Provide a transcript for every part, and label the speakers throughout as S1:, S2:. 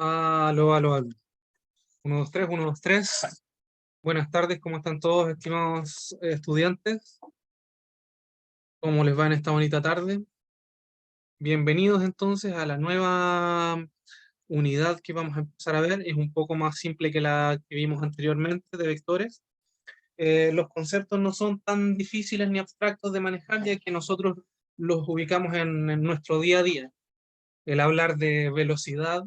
S1: Aló, aló, aló. 1, 2, 3, 1, 2, 3. Buenas tardes, ¿cómo están todos, estimados estudiantes? ¿Cómo les va en esta bonita tarde? Bienvenidos entonces a la nueva unidad que vamos a empezar a ver. Es un poco más simple que la que vimos anteriormente de vectores. Los conceptos no son tan difíciles ni abstractos de manejar, ya que nosotros los ubicamos en nuestro día a día. El hablar de velocidad,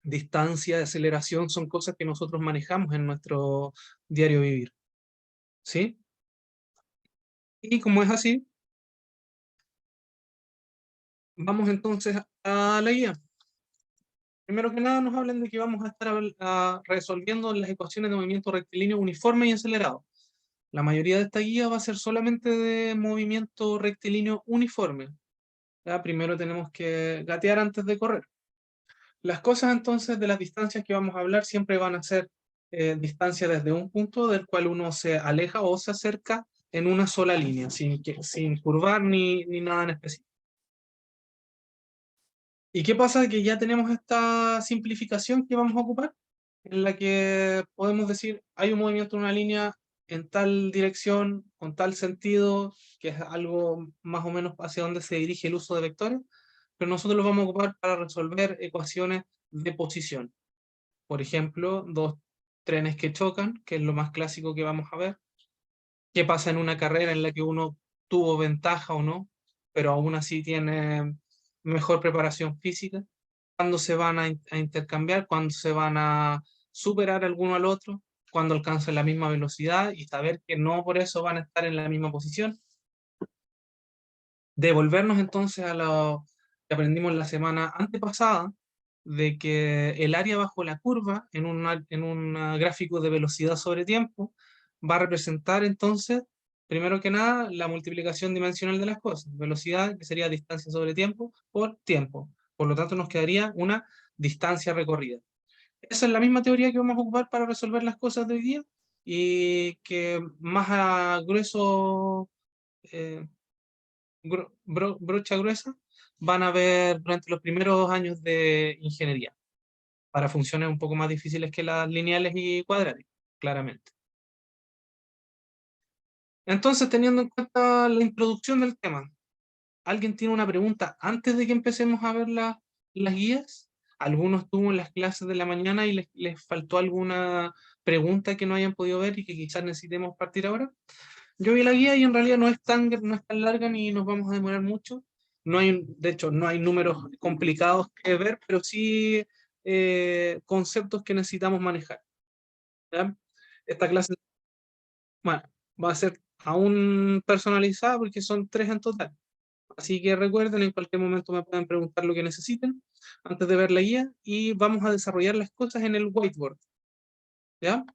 S1: distancia, aceleración, son cosas que nosotros manejamos en nuestro diario vivir, ¿sí? Y como es así, vamos entonces a la guía. Primero que nada nos hablan de que vamos a estar resolviendo las ecuaciones de movimiento rectilíneo uniforme y acelerado. La mayoría de esta guía va a ser solamente de movimiento rectilíneo uniforme. ¿Ya? Primero tenemos que gatear antes de correr. Las cosas entonces de las distancias que vamos a hablar siempre van a ser distancias desde un punto del cual uno se aleja o se acerca en una sola línea, sin curvar ni nada en específico. ¿Y qué pasa? Que ya tenemos esta simplificación que vamos a ocupar, en la que podemos decir, hay un movimiento en una línea en tal dirección, con tal sentido, que es algo más o menos hacia donde se dirige el uso de vectores, pero nosotros los vamos a ocupar para resolver ecuaciones de posición. Por ejemplo, dos trenes que chocan, que es lo más clásico que vamos a ver. ¿Qué pasa en una carrera en la que uno tuvo ventaja o no, pero aún así tiene mejor preparación física? ¿Cuándo se van a intercambiar? ¿Cuándo se van a superar el uno al otro? ¿Cuándo alcanzan la misma velocidad? Y saber que no por eso van a estar en la misma posición. Devolvernos entonces a lo que aprendimos la semana antepasada, de que el área bajo la curva en un gráfico de velocidad sobre tiempo va a representar entonces, primero que nada, la multiplicación dimensional de las cosas. Velocidad, que sería distancia sobre tiempo, por tiempo. Por lo tanto, nos quedaría una distancia recorrida. Esa es la misma teoría que vamos a ocupar para resolver las cosas de hoy día y que más a grueso, eh, brocha gruesa, van a ver durante los primeros años de ingeniería, para funciones un poco más difíciles que las lineales y cuadráticas, claramente. Entonces, teniendo en cuenta la introducción del tema, ¿alguien tiene una pregunta antes de que empecemos a ver las guías? ¿Algunos tuvo en las clases de la mañana y les faltó alguna pregunta que no hayan podido ver y que quizás necesitemos partir ahora? Yo vi la guía y en realidad no es tan larga ni nos vamos a demorar mucho. No hay, de hecho, no hay números complicados que ver, pero sí conceptos que necesitamos manejar. ¿Ya? Esta clase, bueno, va a ser aún personalizada porque son 3 en total. Así que recuerden, en cualquier momento me pueden preguntar lo que necesiten antes de ver la guía y vamos a desarrollar las cosas en el whiteboard. ¿Ya?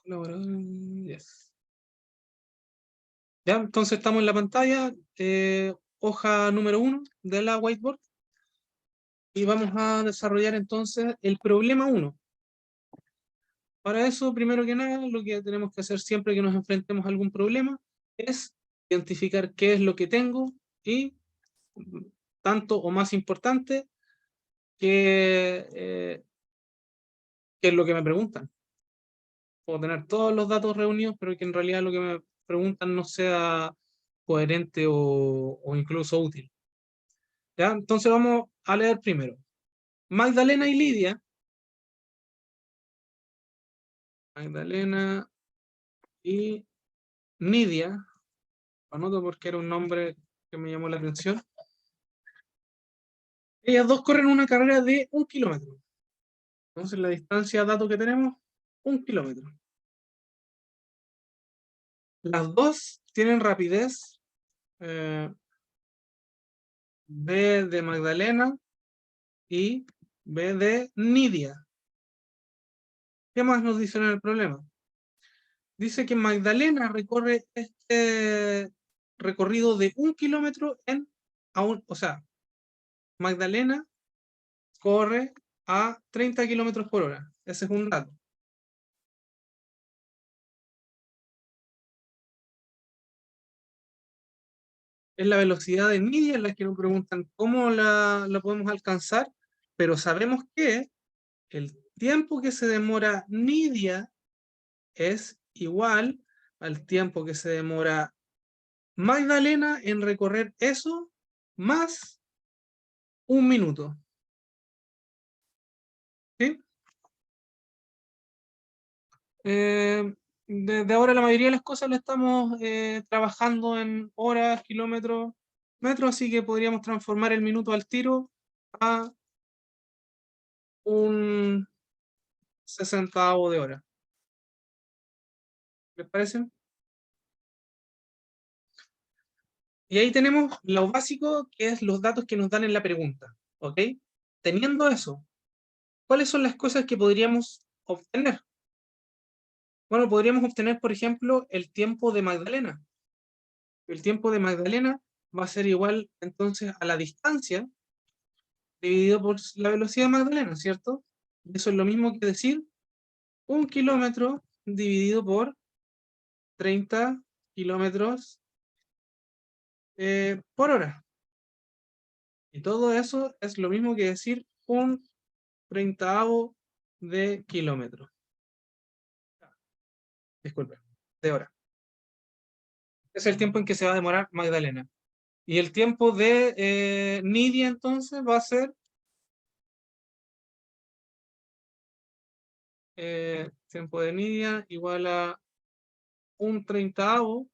S1: Yes. ¿Ya? Entonces estamos en la pantalla, hoja número 1 de la whiteboard, y vamos a desarrollar entonces el problema 1. Para eso, primero que nada, lo que tenemos que hacer siempre que nos enfrentemos a algún problema es identificar qué es lo que tengo y, tanto o más importante, qué es lo que me preguntan. Puedo tener todos los datos reunidos, pero que en realidad lo que me preguntan no sea coherente o incluso útil. ¿Ya? Entonces vamos a leer primero. Magdalena y Lidia. Magdalena y Nidia. Anoto porque era un nombre que me llamó la atención. Ellas dos corren una carrera de 1 kilómetro. Entonces la distancia dato que tenemos, 1 kilómetro. Las dos tienen rapidez B de Magdalena y B de Nidia. ¿Qué más nos dice en el problema? Dice que Magdalena recorre este recorrido de 1 kilómetro o sea, Magdalena corre a 30 kilómetros por hora. Ese es un dato. es la velocidad de Nidia, en la que nos preguntan cómo la podemos alcanzar, pero sabemos que el tiempo que se demora Nidia es igual al tiempo que se demora Magdalena en recorrer eso más un minuto. ¿Sí? Desde ahora la mayoría de las cosas lo estamos trabajando en horas, kilómetros, metros, así que podríamos transformar el minuto al tiro a un sesentavo de hora. ¿Les parece? Y ahí tenemos lo básico, que es los datos que nos dan en la pregunta. ¿Ok? Teniendo eso, ¿cuáles son las cosas que podríamos obtener? Bueno, podríamos obtener, por ejemplo, el tiempo de Magdalena. El tiempo de Magdalena va a ser igual entonces a la distancia dividido por la velocidad de Magdalena, ¿cierto? Eso es lo mismo que decir 1 kilómetro dividido por 30 kilómetros por hora. Y todo eso es lo mismo que decir un treintavo de kilómetro. Disculpe, de hora. Es el tiempo en que se va a demorar Magdalena. Y el tiempo de Nidia entonces va a ser tiempo de Nidia igual a un treintavo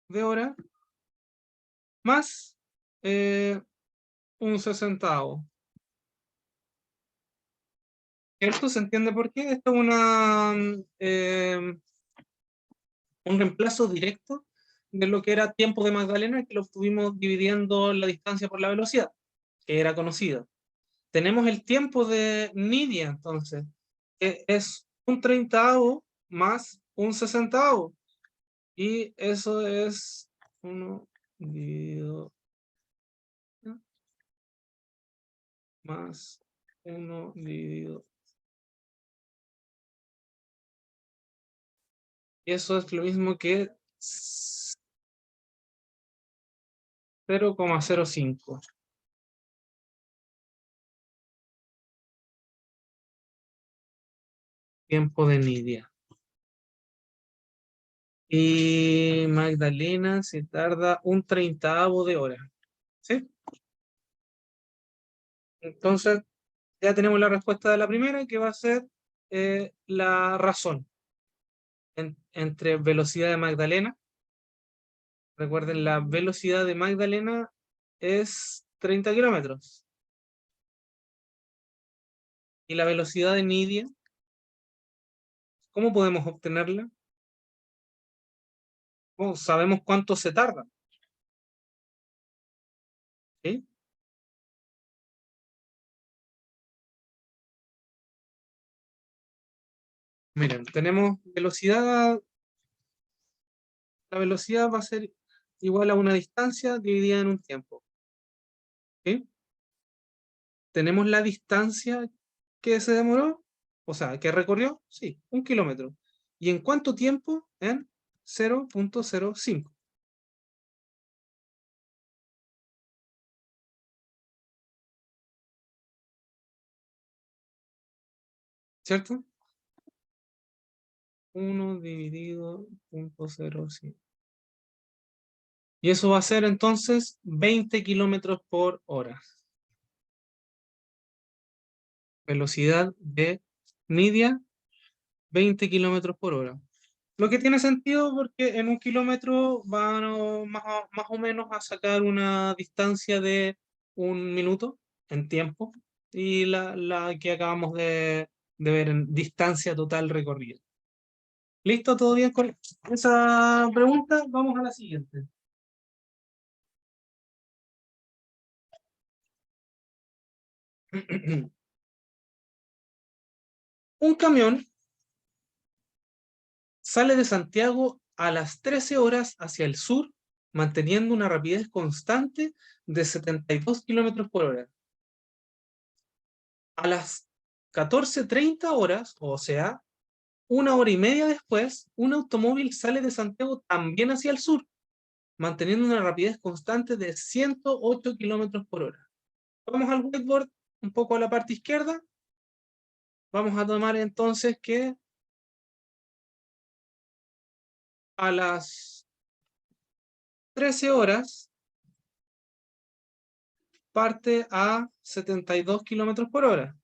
S1: de hora más un sesentavo. ¿Cierto? ¿Se entiende por qué? Esto es un reemplazo directo de lo que era tiempo de Magdalena, que lo estuvimos dividiendo la distancia por la velocidad, que era conocida. Tenemos el tiempo de Nidia, entonces, que es un treintavo más un sesentavo. Y eso es 1 dividido más 1 dividido. Y eso es lo mismo que 0,05. Tiempo de Nidia. Y Magdalena se tarda un treintavo de hora. ¿Sí? Entonces, ya tenemos la respuesta de la primera, que va a ser la razón entre velocidad de Magdalena. Recuerden, la velocidad de Magdalena es 30 kilómetros. Y la velocidad de Nidia, ¿cómo podemos obtenerla? Oh, sabemos cuánto se tarda. ¿Sí? Miren, tenemos velocidad, la velocidad va a ser igual a una distancia dividida en un tiempo. ¿Sí? Tenemos la distancia que se demoró, o sea, que recorrió, sí, 1 kilómetro. ¿Y en cuánto tiempo? En 0,05. ¿Cierto? 1 dividido 0,05. Y eso va a ser entonces 20 kilómetros por hora. Velocidad de Nidia, 20 kilómetros por hora. Lo que tiene sentido porque en 1 kilómetro van más o menos a sacar una distancia de 1 minuto en tiempo y la que acabamos de ver en distancia total recorrida. ¿Listo? ¿Todo bien con esa pregunta? Vamos a la siguiente. Un camión sale de Santiago a las 13 horas hacia el sur, manteniendo una rapidez constante de 72 kilómetros por hora. A las 14:30 horas, o sea, 1 hora y media después, un automóvil sale de Santiago también hacia el sur, manteniendo una rapidez constante de 108 kilómetros por hora. Vamos al whiteboard, un poco a la parte izquierda. Vamos a tomar entonces que a las 13 horas parte a 72 kilómetros por hora.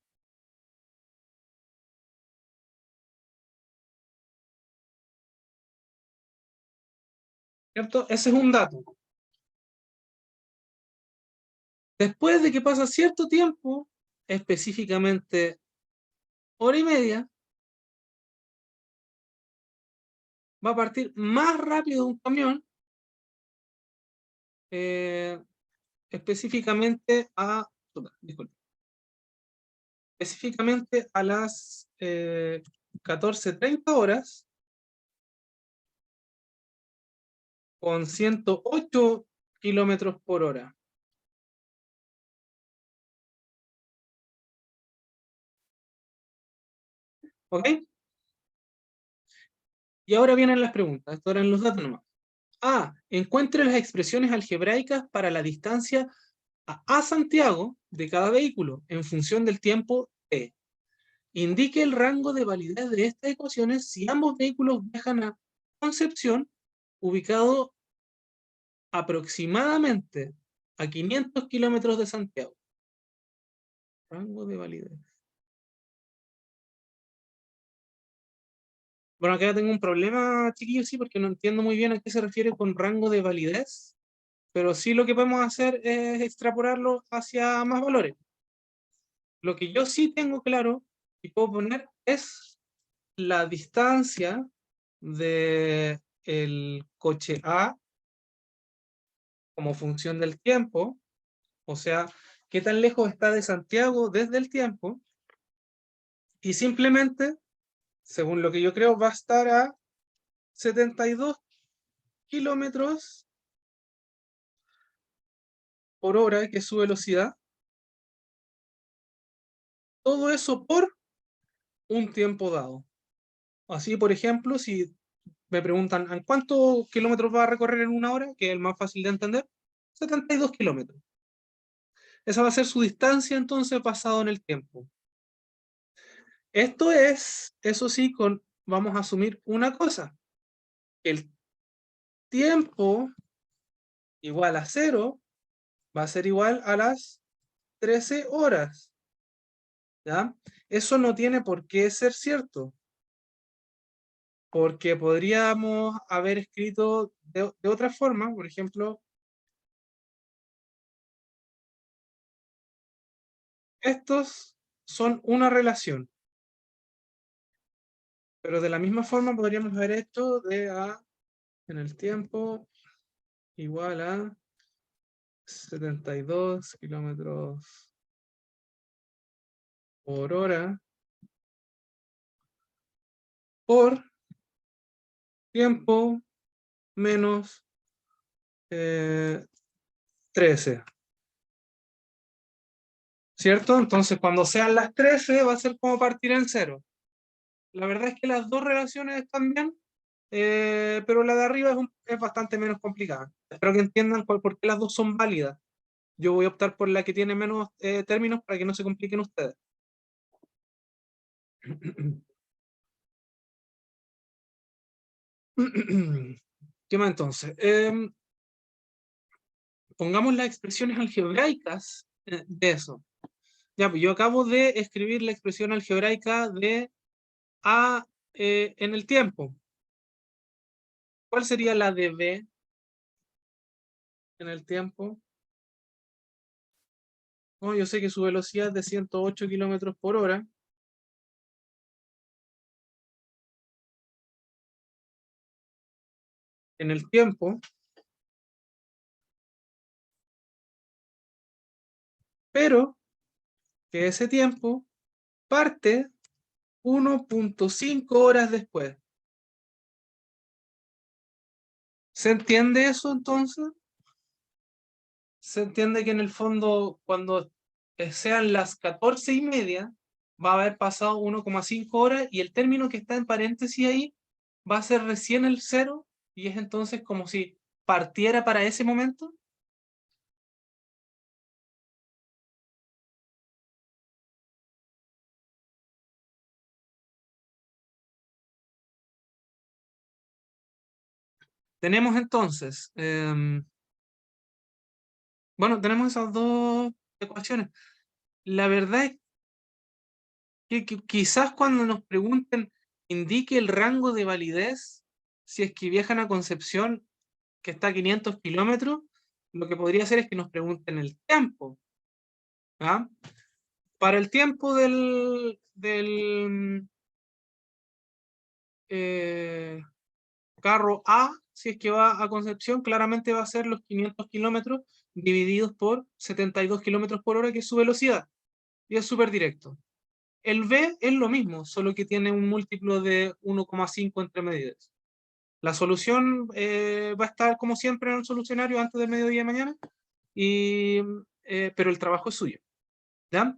S1: ¿Cierto? Ese es un dato. Después de que pasa cierto tiempo, específicamente hora y media, va a partir más rápido un camión, específicamente a, disculpe, específicamente a las 14:30 horas, con 108 kilómetros por hora. ¿Ok? Y ahora vienen las preguntas. Esto eran los datos nomás. A. Encuentre las expresiones algebraicas para la distancia a Santiago de cada vehículo en función del tiempo T. Indique el rango de validez de estas ecuaciones si ambos vehículos viajan a Concepción, ubicado aproximadamente a 500 kilómetros de Santiago. Rango de validez. Bueno, acá tengo un problema, chiquillos, sí, porque no entiendo muy bien a qué se refiere con rango de validez, pero sí lo que podemos hacer es extrapolarlo hacia más valores. Lo que yo sí tengo claro y puedo poner es la distancia de el coche A como función del tiempo, o sea, qué tan lejos está de Santiago desde el tiempo, y simplemente, según lo que yo creo, va a estar a 72 kilómetros por hora, que es su velocidad. Todo eso por un tiempo dado. Así, por ejemplo, si me preguntan ¿en cuántos kilómetros va a recorrer en una hora? Que es el más fácil de entender, 72 kilómetros. Esa va a ser su distancia entonces basado en el tiempo. Esto es, eso sí, vamos a asumir una cosa. El tiempo igual a 0 va a ser igual a las 13 horas. ¿Ya? Eso no tiene por qué ser cierto, porque podríamos haber escrito de otra forma, por ejemplo, estos son una relación, pero de la misma forma podríamos haber hecho de A en el tiempo igual a 72 kilómetros por hora por tiempo menos 13. ¿Cierto? Entonces, cuando sean las 13 va a ser como partir en cero. La verdad es que las dos relaciones están bien, pero la de arriba es bastante menos complicada. Espero que entiendan por qué las dos son válidas. Yo voy a optar por la que tiene menos términos para que no se compliquen ustedes. ¿Qué más entonces? Pongamos las expresiones algebraicas de eso. Ya, pues yo acabo de escribir la expresión algebraica de A en el tiempo. ¿Cuál sería la de B en el tiempo? Oh, yo sé que su velocidad es de 108 kilómetros por hora. En el tiempo, pero que ese tiempo parte 1.5 horas después. ¿Se entiende eso entonces? Se entiende que en el fondo, cuando sean las 14:30, va a haber pasado 1,5 horas y el término que está en paréntesis ahí va a ser recién el cero, y es entonces como si partiera para ese momento? Tenemos entonces, bueno, tenemos esas dos ecuaciones. La verdad es que quizás cuando nos pregunten, indique el rango de validez, si es que viajan a Concepción, que está a 500 kilómetros, lo que podría hacer es que nos pregunten el tiempo. ¿Ah? Para el tiempo del eh, carro A, si es que va a Concepción, claramente va a ser los 500 kilómetros divididos por 72 kilómetros por hora, que es su velocidad. Y es súper directo. El B es lo mismo, solo que tiene un múltiplo de 1,5 entre medidas. La solución va a estar como siempre en el solucionario antes del mediodía de mañana, y, pero el trabajo es suyo. ¿Ya?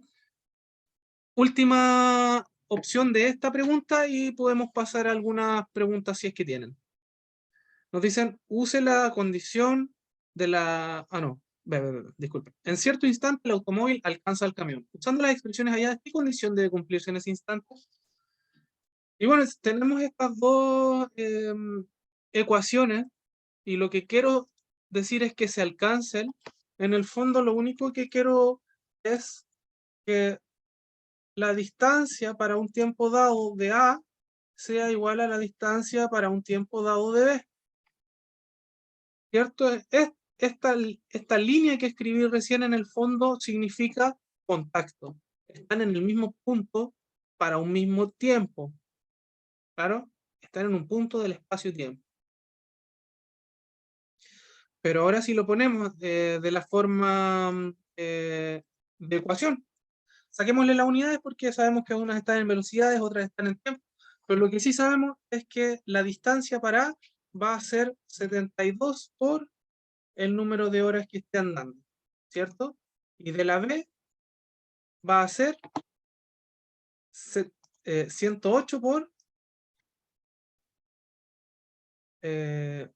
S1: Última opción de esta pregunta y podemos pasar a algunas preguntas si es que tienen. Nos dicen, use la condición de la... Ah, no, disculpe. En cierto instante el automóvil alcanza el camión. Usando las expresiones allá, ¿qué condición debe cumplirse en ese instante? Y bueno, tenemos estas dos ecuaciones y lo que quiero decir es que se alcancen. En el fondo lo único que quiero es que la distancia para un tiempo dado de A sea igual a la distancia para un tiempo dado de B. ¿Cierto? Esta línea que escribí recién en el fondo significa contacto. Están en el mismo punto para un mismo tiempo. ¿Claro? Están en un punto del espacio-tiempo. Pero ahora si lo ponemos de la forma de ecuación, saquémosle las unidades porque sabemos que unas están en velocidades, otras están en tiempo. Pero lo que sí sabemos es que la distancia para A va a ser 72 por el número de horas que esté andando, ¿cierto? Y de la B va a ser 108 por eh,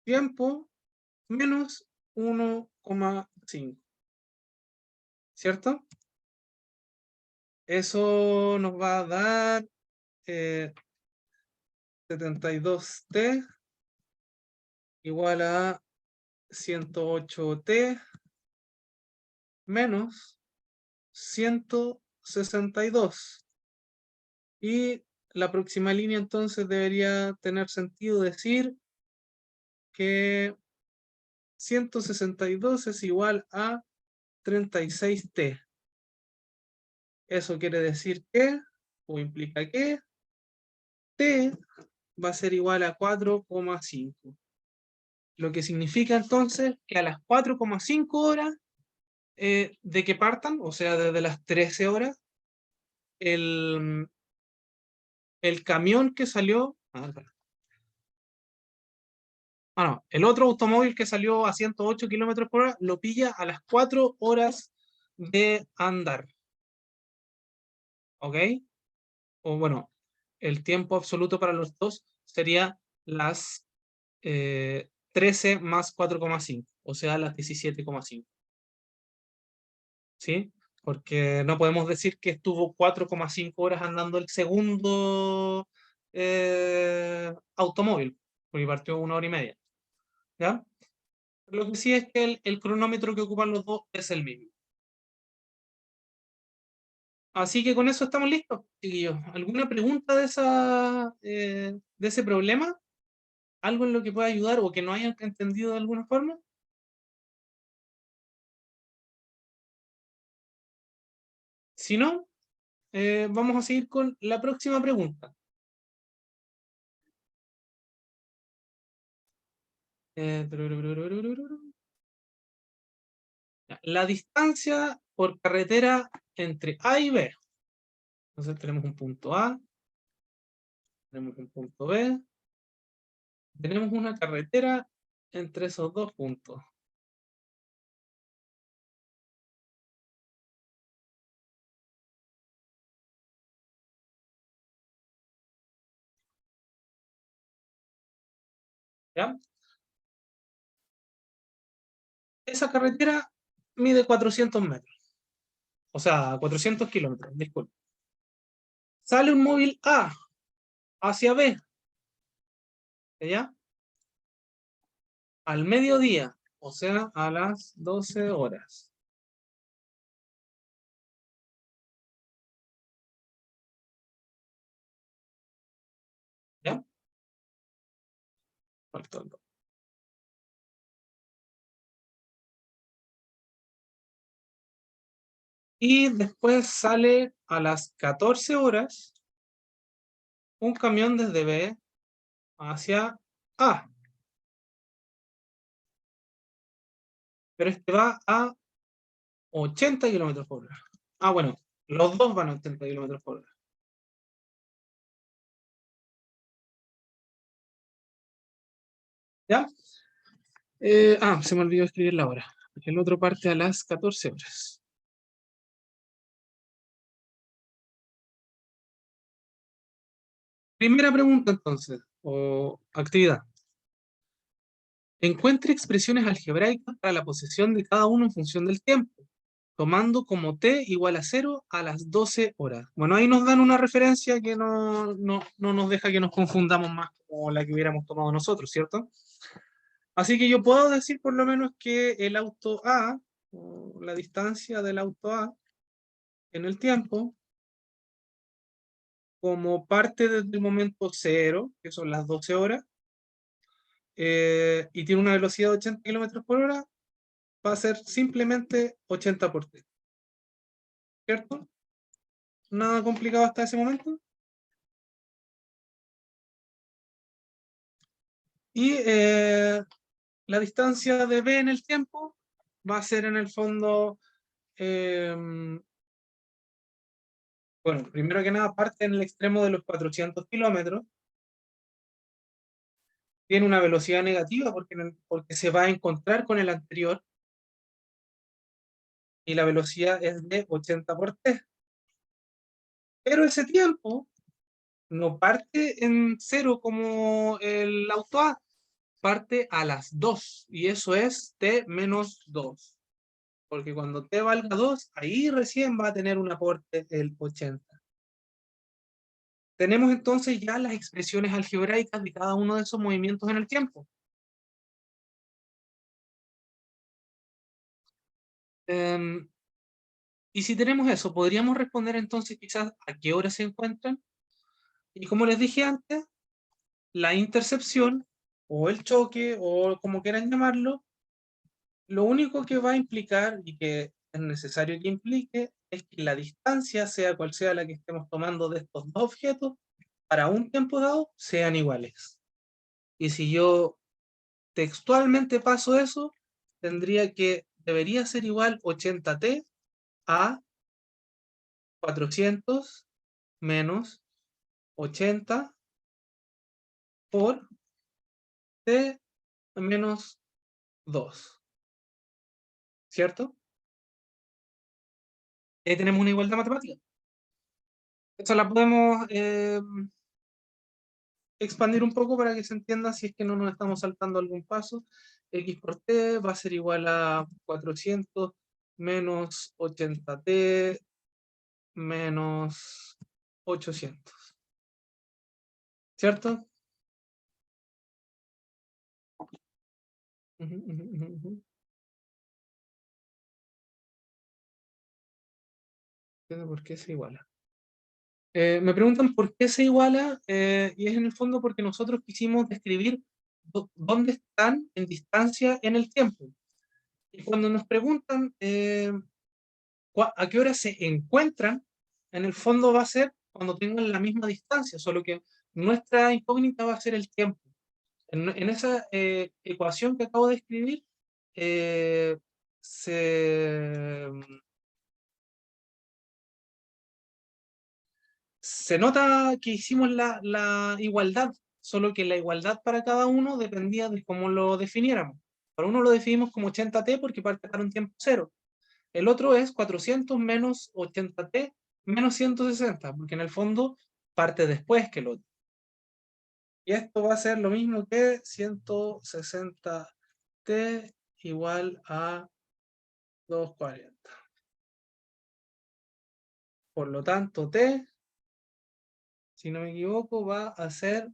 S1: tiempo menos 1,5, ¿cierto? Eso nos va a dar 72T igual a 108T menos 162. Y la próxima línea entonces debería tener sentido decir que 162 es igual a 36T. Eso quiere decir que, o implica que, T va a ser igual a 4,5. Lo que significa entonces que a las 4,5 horas de que partan, o sea, desde las 13 horas, el, el camión que salió, no, el otro automóvil que salió a 108 kilómetros por hora lo pilla a las 4 horas de andar. ¿Ok? O bueno, el tiempo absoluto para los dos sería las 13 más 4,5, o sea, las 17,5. ¿Sí? Porque no podemos decir que estuvo 4,5 horas andando el segundo automóvil, porque partió 1 hora y media. ¿Ya? Lo que sí es que el cronómetro que ocupan los dos es el mismo. Así que con eso estamos listos, chiquillos. ¿Alguna pregunta de ese problema? ¿Algo en lo que pueda ayudar o que no hayan entendido de alguna forma? Si no, vamos a seguir con la próxima pregunta. La distancia por carretera entre A y B. Entonces tenemos un punto A, tenemos un punto B, tenemos una carretera entre esos dos puntos. ¿Ya? esa carretera mide 400 metros, o sea, 400 kilómetros, disculpe. Sale un móvil A hacia B, ¿ya? Al mediodía, o sea, a las 12 horas. ¿Ya? Faltó algo. Y después sale a las 14 horas un camión desde B hacia A. Pero este va a 80 kilómetros por hora. Ah, bueno, los dos van a 80 kilómetros por hora. ¿Ya? Se me olvidó escribir la hora. El otro parte a las 14 horas. Primera pregunta entonces, o actividad. Encuentre expresiones algebraicas para la posesión de cada uno en función del tiempo, tomando como t igual a 0 a las 12 horas. Bueno, ahí nos dan una referencia que no nos deja que nos confundamos más como la que hubiéramos tomado nosotros, ¿cierto? Así que yo puedo decir por lo menos que el auto A, o la distancia del auto A en el tiempo, como parte desde el momento 0, que son las 12 horas, y tiene una velocidad de 80 kilómetros por hora, va a ser simplemente 80 por t, ¿cierto? Nada complicado hasta ese momento. Y la distancia de b en el tiempo va a ser en el fondo, eh, bueno, primero que nada parte en el extremo de los 400 kilómetros, tiene una velocidad negativa porque se va a encontrar con el anterior y la velocidad es de 80 por t. Pero ese tiempo no parte en cero como el auto A, parte a las 2 y eso es t menos 2. Porque cuando t valga 2, ahí recién va a tener un aporte el 80. Tenemos entonces ya las expresiones algebraicas de cada uno de esos movimientos en el tiempo. Eh, y si tenemos eso, podríamos responder entonces quizás a qué hora se encuentran. Y como les dije antes, la intercepción o el choque o como quieran llamarlo, lo único que va a implicar y que es necesario que implique es que la distancia, sea cual sea la que estemos tomando de estos dos objetos, para un tiempo dado, sean iguales. Y si yo textualmente paso eso, debería ser igual 80t a 400 menos 80 por t menos 2, ¿cierto? Ahí tenemos una igualdad matemática. Esa la podemos expandir un poco para que se entienda si es que no nos estamos saltando algún paso. X por t va a ser igual a 400 menos 80t menos 800, ¿cierto? Ujú, ujú, ujú, ujú. Entiendo por qué se iguala. Me preguntan por qué se iguala, y es en el fondo porque nosotros quisimos describir dónde están en distancia en el tiempo. Y cuando nos preguntan a qué hora se encuentran, en el fondo va a ser cuando tengan la misma distancia, solo que nuestra incógnita va a ser el tiempo. En esa ecuación que acabo de escribir, eh, se, se nota que hicimos la igualdad, solo que la igualdad para cada uno dependía de cómo lo definiéramos. Para uno lo definimos como 80t porque parte para un tiempo cero. El otro es 400 menos 80t menos 160, porque en el fondo parte después que el otro. Y esto va a ser lo mismo que 160t igual a 240. Por lo tanto, T, si no me equivoco, va a ser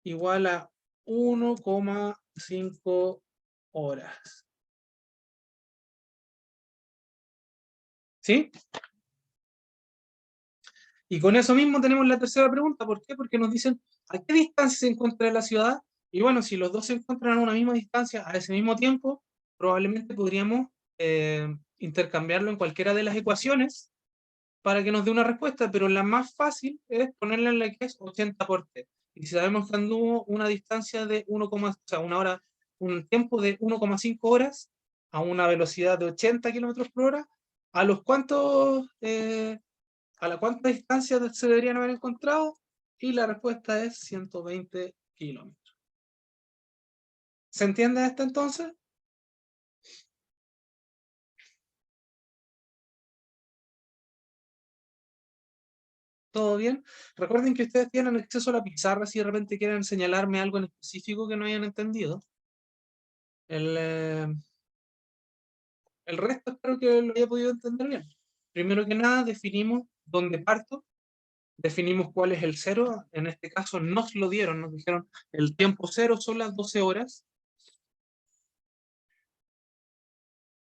S1: igual a 1,5 horas. ¿Sí? Y con eso mismo tenemos la tercera pregunta. ¿Por qué? Porque nos dicen, ¿a qué distancia se encuentra la ciudad? Y bueno, si los dos se encuentran a una misma distancia, a ese mismo tiempo, probablemente podríamos intercambiarlo en cualquiera de las ecuaciones para que nos dé una respuesta, pero la más fácil es ponerla en la que es 80 por t. Y si sabemos que anduvo una distancia de 1, o sea, una hora, un tiempo de 1,5 horas a una velocidad de 80 kilómetros por hora, ¿a los cuántos, a la cuánta distancia se deberían haber encontrado? Y la respuesta es 120 kilómetros. ¿Se entiende esto entonces? ¿Todo bien? Recuerden que ustedes tienen acceso a la pizarra si de repente quieren señalarme algo en específico que no hayan entendido. El, el resto espero que lo haya podido entender bien. Primero que nada, definimos dónde parto, definimos cuál es el cero. En este caso nos lo dieron, nos dijeron el tiempo cero son las 12 horas.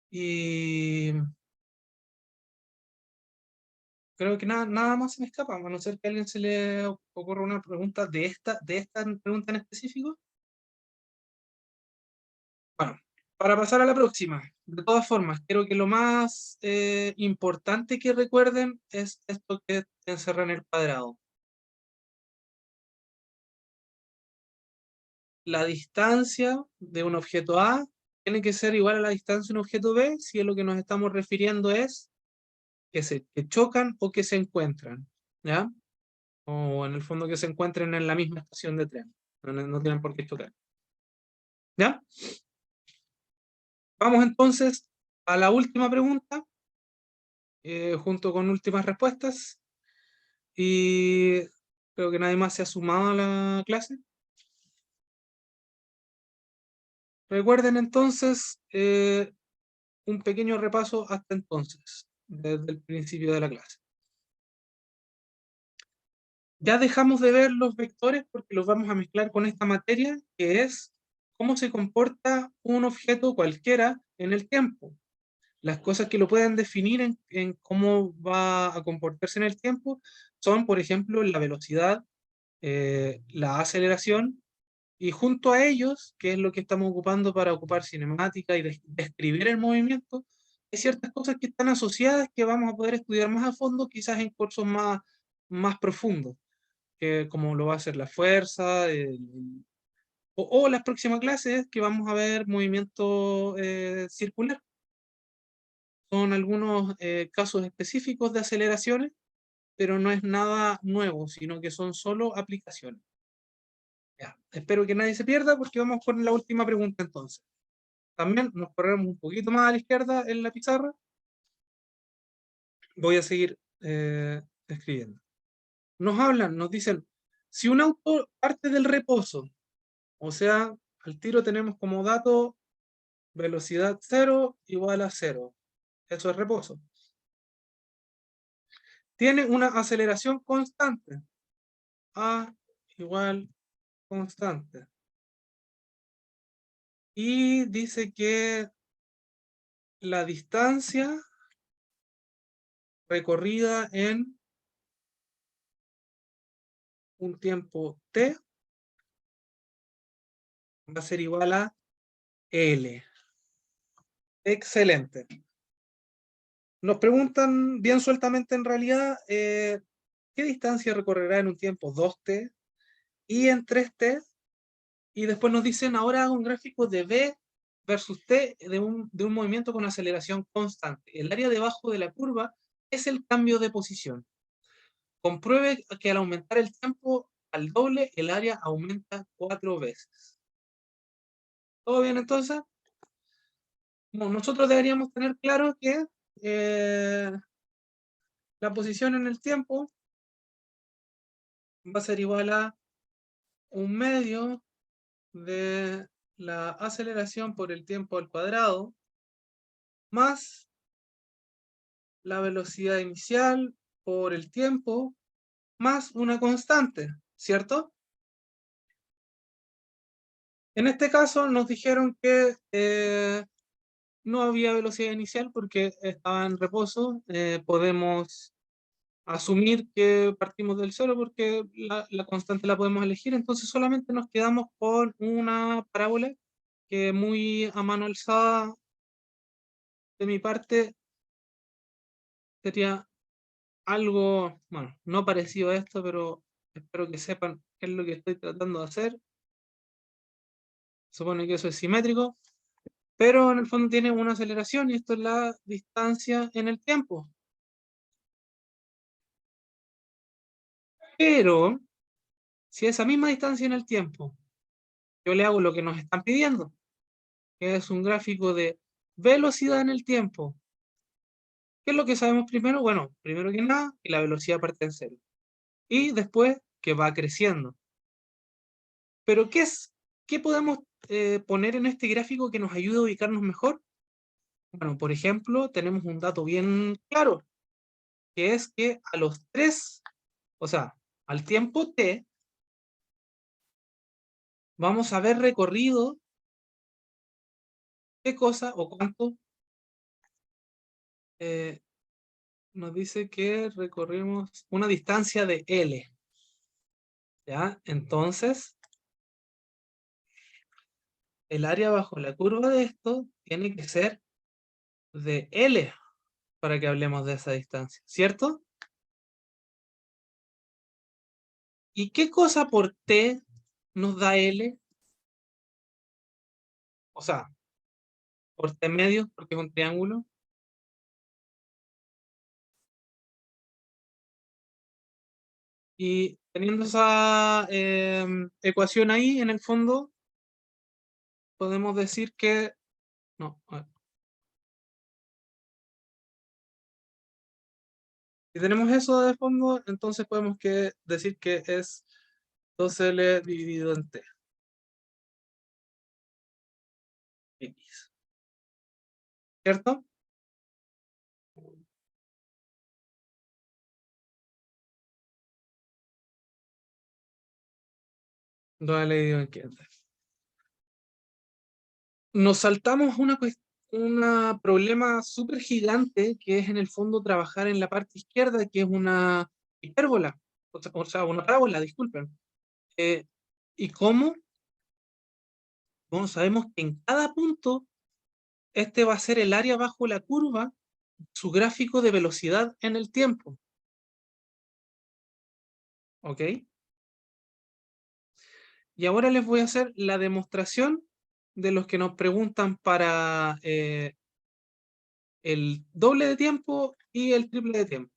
S1: Y creo que nada más se me escapa, a no ser que a alguien se le ocurra una pregunta de esta pregunta en específico. Bueno, para pasar a la próxima, de todas formas, creo que lo más importante que recuerden es esto que encerra en el cuadrado. La distancia de un objeto A tiene que ser igual a la distancia de un objeto B si es lo que nos estamos refiriendo es que chocan o que se encuentran, ¿ya? O en el fondo que se encuentren en la misma estación de tren. No tienen por qué chocar. ¿Ya? Vamos entonces a la última pregunta, junto con últimas respuestas. Y creo que nadie más se ha sumado a la clase. Recuerden entonces un pequeño repaso hasta entonces, desde el principio de la clase. Ya dejamos de ver los vectores porque los vamos a mezclar con esta materia, que es cómo se comporta un objeto cualquiera en el tiempo. Las cosas que lo pueden definir en cómo va a comportarse en el tiempo son, por ejemplo, la velocidad, la aceleración, y junto a ellos, que es lo que estamos ocupando para ocupar cinemática y describir el movimiento, hay ciertas cosas que están asociadas que vamos a poder estudiar más a fondo, quizás en cursos más profundos, que como lo va a ser la fuerza, o las próximas clases que vamos a ver movimiento circular. Son algunos casos específicos de aceleraciones, pero no es nada nuevo, sino que son solo aplicaciones. Ya, espero que nadie se pierda porque vamos con la última pregunta entonces. También nos corremos un poquito más a la izquierda en la pizarra. Voy a seguir escribiendo. Nos hablan, nos dicen, si un auto parte del reposo, o sea, al tiro tenemos como dato velocidad cero igual a cero. Eso es reposo. Tiene una aceleración constante. A igual constante. Y dice que la distancia recorrida en un tiempo t va a ser igual a L. Excelente. Nos preguntan bien sueltamente en realidad qué distancia recorrerá en un tiempo 2t y en 3t, y después nos dicen ahora hago un gráfico de v versus t de un movimiento con aceleración constante. El área debajo de la curva es el cambio de posición. Compruebe que al aumentar el tiempo al doble, el área aumenta 4 veces. ¿Todo bien entonces? Bueno, nosotros deberíamos tener claro que eh, la posición en el tiempo va a ser igual a un medio de la aceleración por el tiempo al cuadrado más la velocidad inicial por el tiempo más una constante, ¿cierto? En este caso nos dijeron que no había velocidad inicial porque estaba en reposo. Podemos asumir que partimos del cero porque la constante la podemos elegir, entonces solamente nos quedamos con una parábola que muy a mano alzada de mi parte sería algo, bueno, no parecido a esto, pero espero que sepan qué es lo que estoy tratando de hacer. Supone que eso es simétrico, pero en el fondo tiene una aceleración y esto es la distancia en el tiempo. Pero si esa misma distancia en el tiempo yo le hago lo que nos están pidiendo, que es un gráfico de velocidad en el tiempo, ¿qué es lo que sabemos primero? Bueno, primero que nada, que la velocidad parte en cero. Y después que va creciendo. Pero ¿qué podemos poner en este gráfico que nos ayude a ubicarnos mejor? Bueno, por ejemplo, tenemos un dato bien claro, que es que a los 3, o sea, al tiempo t, vamos a ver recorrido qué cosa o cuánto eh, nos dice que recorrimos una distancia de L. ¿Ya? Entonces, el área bajo la curva de esto tiene que ser de L para que hablemos de esa distancia, ¿cierto? ¿Y qué cosa por T nos da L? O sea, por T medio, porque es un triángulo. Y teniendo esa ecuación ahí, en el fondo, podemos decir que... No, a ver. Si tenemos eso de fondo, entonces podemos decir que es 2L dividido en T. X, ¿cierto? 2L dividido en T. Nos saltamos una problema súper gigante que es en el fondo trabajar en la parte izquierda, que es una hipérbola, o sea, una parábola, disculpen. Eh, ¿Y cómo? Bueno, sabemos que en cada punto este va a ser el área bajo la curva, su gráfico de velocidad en el tiempo. ¿Ok? Y ahora les voy a hacer la demostración de los que nos preguntan para el doble de tiempo y el triple de tiempo.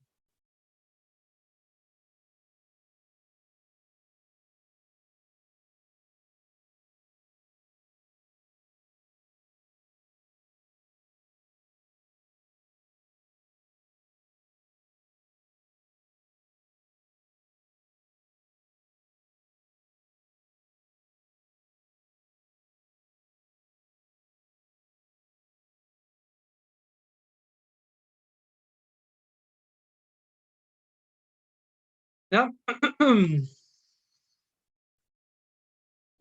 S1: ¿Ya?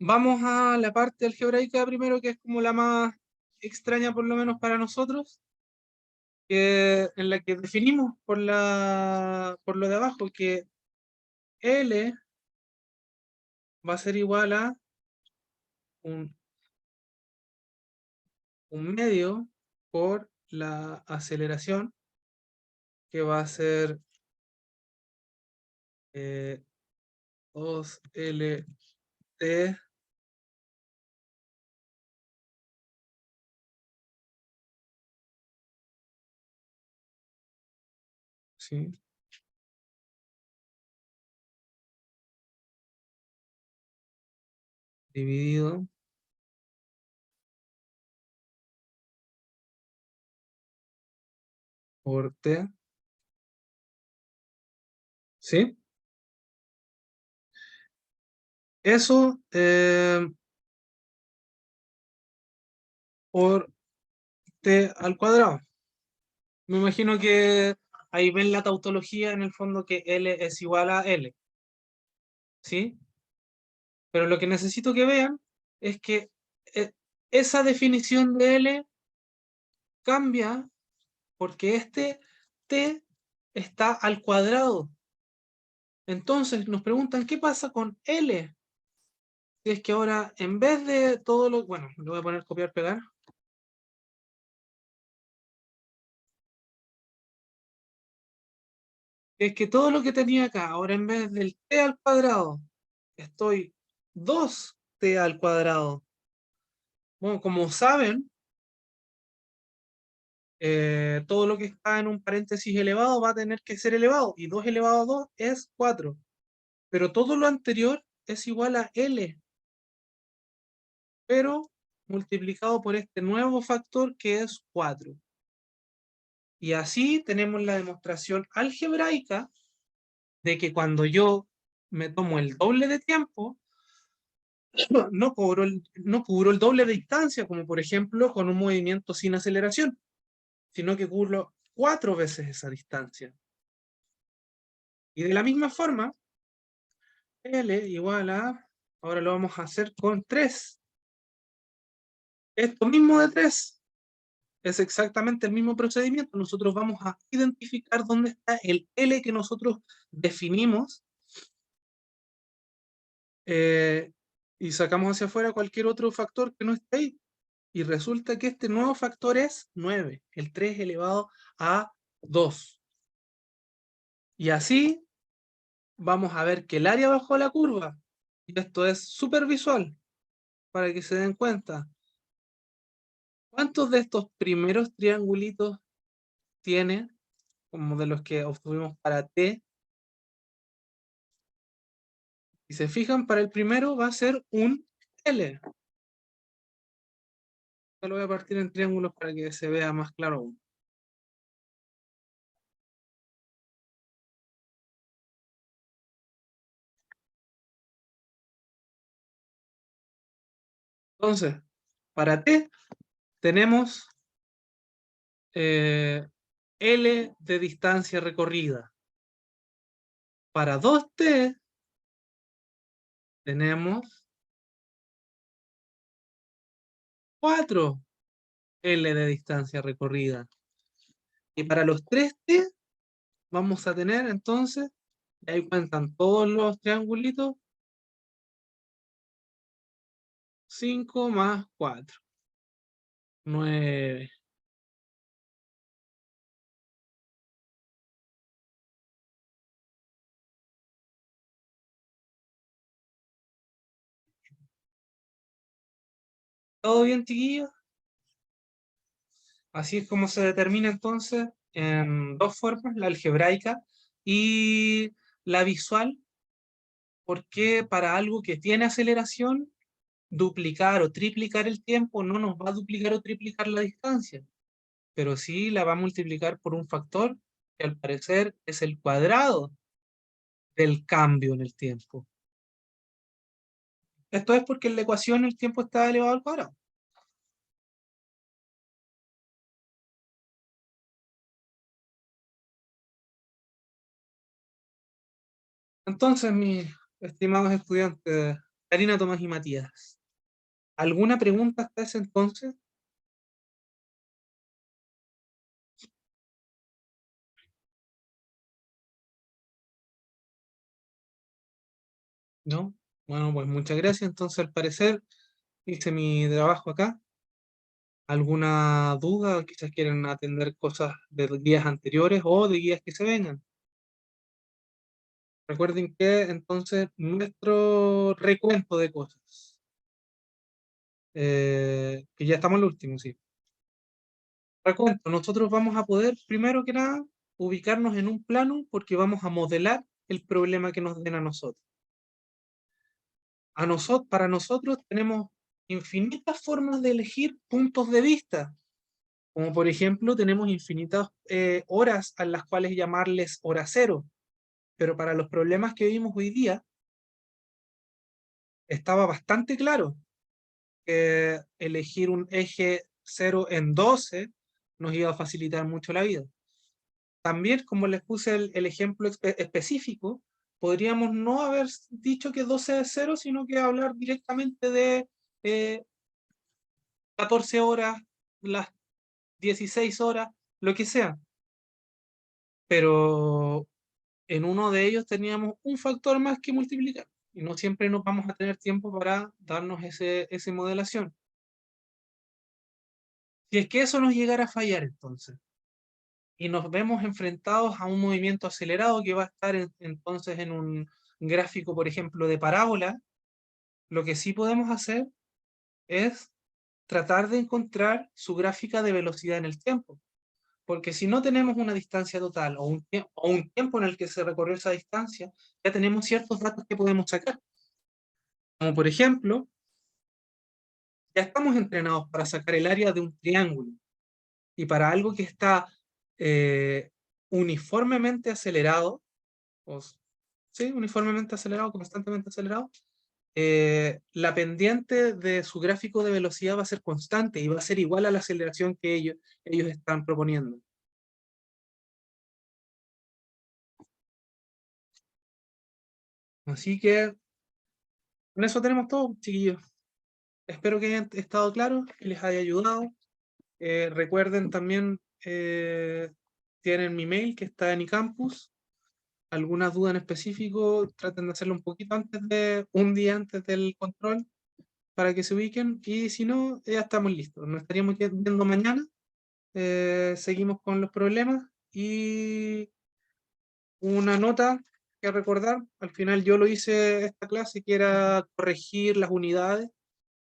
S1: Vamos a la parte algebraica primero, que es como la más extraña, por lo menos para nosotros, en la que definimos por lo de abajo, que L va a ser igual a un, un medio por la aceleración, que va a ser 2LT, ¿sí? Dividido por T, ¿sí? Eso por t al cuadrado. Me imagino que ahí ven la tautología en el fondo que L es igual a L, ¿sí? Pero lo que necesito que vean es que eh, esa definición de L cambia porque este t está al cuadrado. Entonces nos preguntan, ¿qué pasa con L? Si es que ahora, en vez de todo lo... Bueno, le voy a poner copiar, pegar. Es que todo lo que tenía acá, ahora en vez del t al cuadrado, estoy 2t al cuadrado. Bueno, como saben, todo lo que está en un paréntesis elevado va a tener que ser elevado, y 2 elevado a 2 es 4. Pero todo lo anterior es igual a L, pero multiplicado por este nuevo factor que es 4. Y así tenemos la demostración algebraica de que cuando yo me tomo el doble de tiempo, no cubro el doble de distancia, como por ejemplo con un movimiento sin aceleración, sino que cubro 4 veces esa distancia. Y de la misma forma, L igual a, ahora lo vamos a hacer con 3. Esto mismo de 3 es exactamente el mismo procedimiento. Nosotros vamos a identificar dónde está el L que nosotros definimos y sacamos hacia afuera cualquier otro factor que no esté ahí. Y resulta que este nuevo factor es 9, el 3 elevado a 2. Y así vamos a ver que el área bajo la curva, y esto es súper visual, para que se den cuenta, ¿cuántos de estos primeros triangulitos tiene, como de los que obtuvimos para T? Si se fijan, para el primero va a ser un L. Lo voy a partir en triángulos para que se vea más claro aún. Entonces, para T tenemos L de distancia recorrida. Para 2T tenemos 4L de distancia recorrida. Y para los 3T vamos a tener entonces, y ahí cuentan todos los triangulitos, 5 más 4, 9. ¿Todo bien, chiquillos? Así es como se determina entonces en dos formas, la algebraica y la visual, porque para algo que tiene aceleración, duplicar o triplicar el tiempo no nos va a duplicar o triplicar la distancia, pero sí la va a multiplicar por un factor que al parecer es el cuadrado del cambio en el tiempo. Esto es porque en la ecuación el tiempo está elevado al cuadrado. Entonces, mis estimados estudiantes, Karina, Tomás y Matías, ¿alguna pregunta hasta ese entonces? ¿No? Bueno, pues muchas gracias. Entonces, al parecer, hice mi trabajo acá. ¿Alguna duda? Quizás quieren atender cosas de guías anteriores o de guías que se vengan. Recuerden que entonces nuestro recuento de cosas, que ya estamos en lo último, sí. Recuento, nosotros vamos a poder, primero que nada, ubicarnos en un plano porque vamos a modelar el problema que nos den a nosotros. Para nosotros tenemos infinitas formas de elegir puntos de vista, como por ejemplo tenemos infinitas horas a las cuales llamarles hora cero, pero para los problemas que vimos hoy día estaba bastante claro que elegir un eje 0 en 12 nos iba a facilitar mucho la vida. También, como les puse el ejemplo específico, podríamos no haber dicho que 12 es 0, sino que hablar directamente de 14 horas, las 16 horas, lo que sea. Pero en uno de ellos teníamos un factor más que multiplicar. Y no siempre nos vamos a tener tiempo para darnos esa modelación. Si es que eso nos llegara a fallar, entonces, y nos vemos enfrentados a un movimiento acelerado que va a estar entonces en un gráfico, por ejemplo, de parábola, lo que sí podemos hacer es tratar de encontrar su gráfica de velocidad en el tiempo. Porque si no tenemos una distancia total o un tiempo en el que se recorrió esa distancia, ya tenemos ciertos datos que podemos sacar. Como por ejemplo, ya estamos entrenados para sacar el área de un triángulo. Y para algo que está uniformemente acelerado, o, sí, uniformemente acelerado, constantemente acelerado, la pendiente de su gráfico de velocidad va a ser constante y va a ser igual a la aceleración que ellos están proponiendo. Así que con eso tenemos todo, chiquillos. Espero que hayan estado claros, que les haya ayudado. Recuerden también, tienen mi mail que está en iCampus. Alguna duda en específico, traten de hacerlo un poquito antes un día antes del control para que se ubiquen. Y si no, ya estamos listos. Nos estaríamos viendo mañana. Seguimos con los problemas y una nota que recordar. Al final yo lo hice esta clase que era corregir las unidades,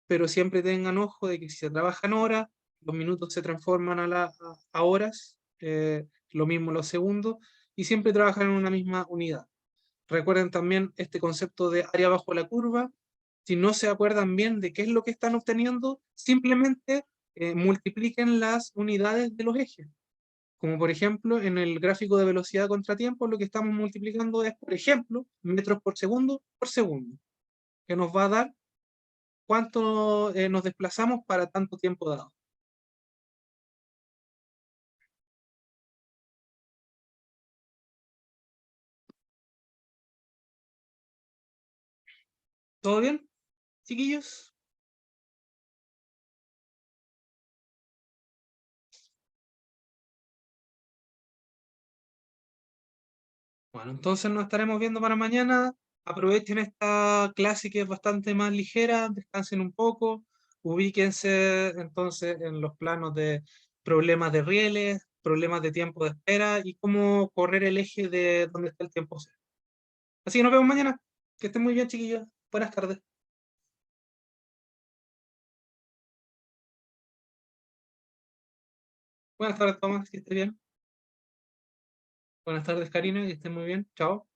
S1: pero siempre tengan ojo de que si se trabajan horas, los minutos se transforman a horas, lo mismo los segundos, y siempre trabajan en una misma unidad. Recuerden también este concepto de área bajo la curva. Si no se acuerdan bien de qué es lo que están obteniendo, simplemente multipliquen las unidades de los ejes. Como por ejemplo, en el gráfico de velocidad contra tiempo, lo que estamos multiplicando es, por ejemplo, metros por segundo, que nos va a dar cuánto nos desplazamos para tanto tiempo dado. ¿Todo bien, chiquillos? Bueno, entonces nos estaremos viendo para mañana. Aprovechen esta clase que es bastante más ligera, descansen un poco, ubíquense entonces en los planos de problemas de rieles, problemas de tiempo de espera y cómo correr el eje de donde está el tiempo cero. Así que nos vemos mañana. Que estén muy bien, chiquillos. Buenas tardes. Buenas tardes, Tomás, que esté bien. Buenas tardes, Karina, que esté muy bien. Chao.